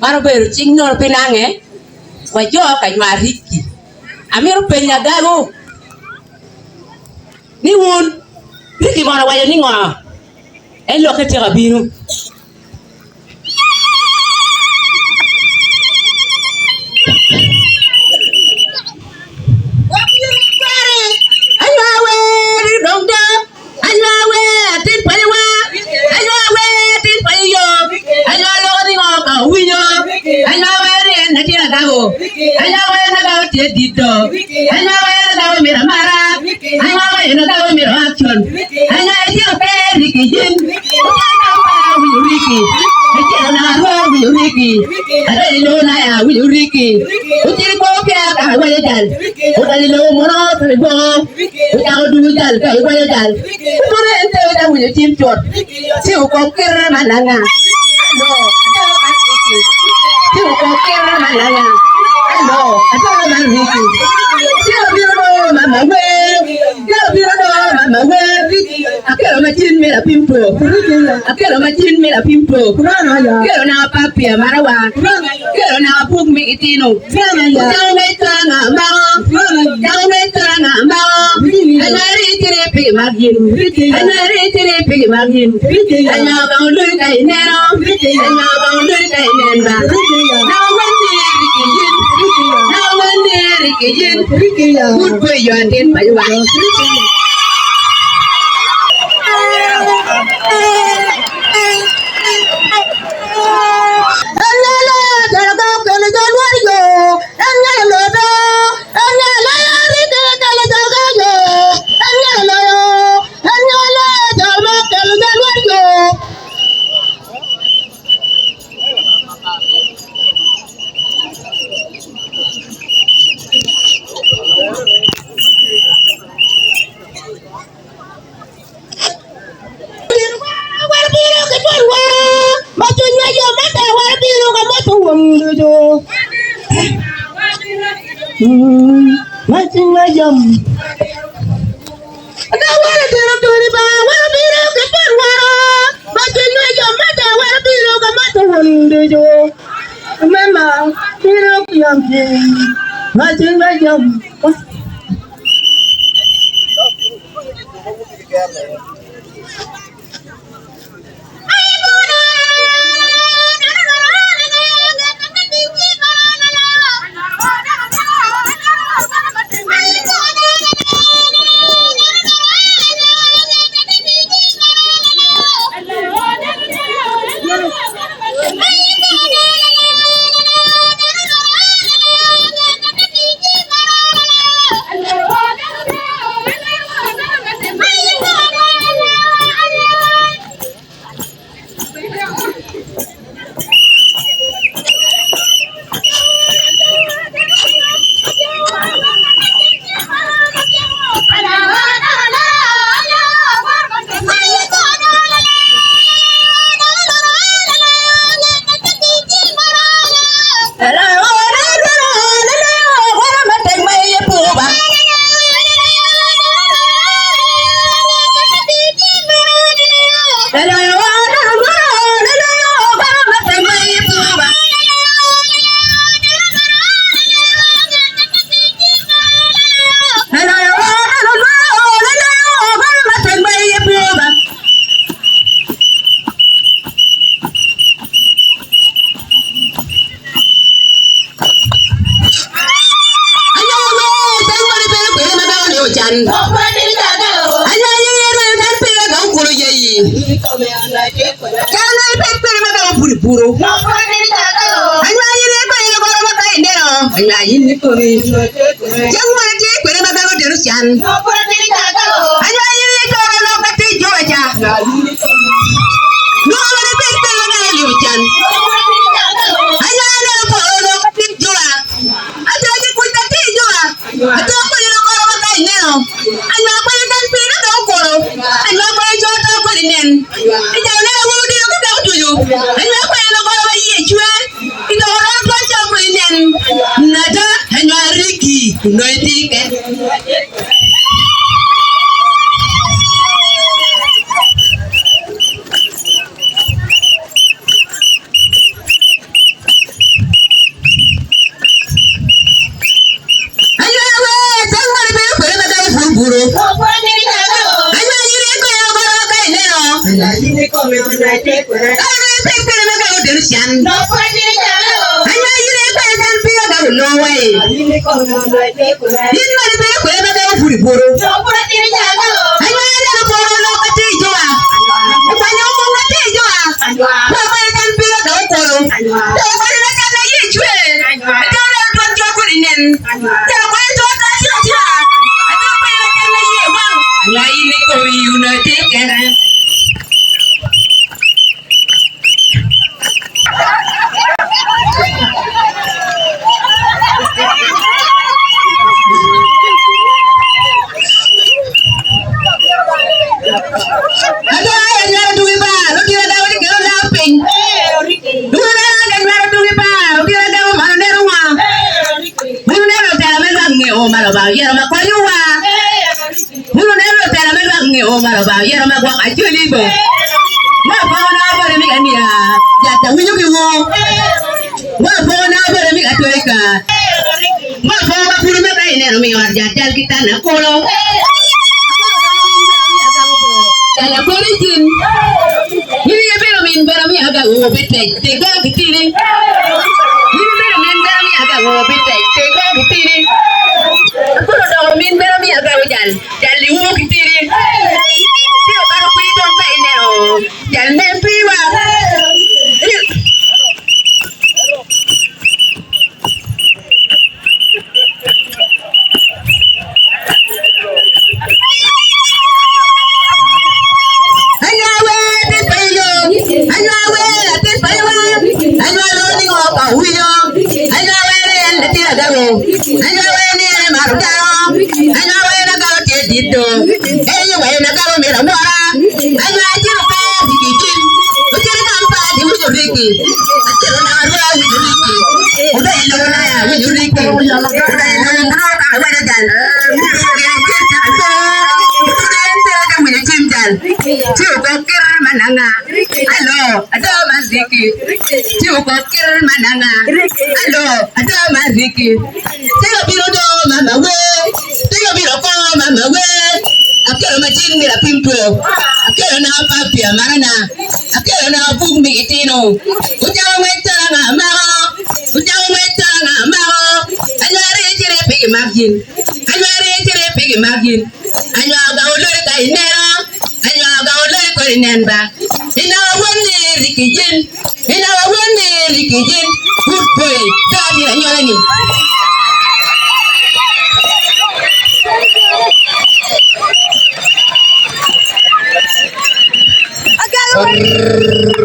Maro bero chingnor pinange. Wajo kay mariki. Amiro penya gago. Ni won. Riki mwana wayo ni ngwa. Elo ketira binu. Dito, ano ba yung nagawa mira mara? Ano ba yung nagawa mira action? Ano yung Ricky Jin? Ricky, ito na ako Ricky. Ano yung na ya Ricky? Util ko kaya kawala dal. Util mo no tribo. Utaw dudal kawala dal. Puro ente na mo yung team shot. Si ko kira malanga. No, ito ang Ricky. Si ko kira malanga. No, I don't know Ricky. Mama, where? Mama, where? I can't imagine me a pimple. I can't imagine me a pimple. Get on our papi, Marawa. Get on our book, me itino. Down later, down later, and I read it, pig magin. And I read it, pig magin. And now I'm doing it now. And now I'm doing it now. Now when Ricky, good boy, you are in my wife. Matching my yum. I don't want to do it, but I want to be a good one. Matching my yum, I want to be a matter one day. Remember, you know, young king. Matching my yum.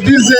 Dice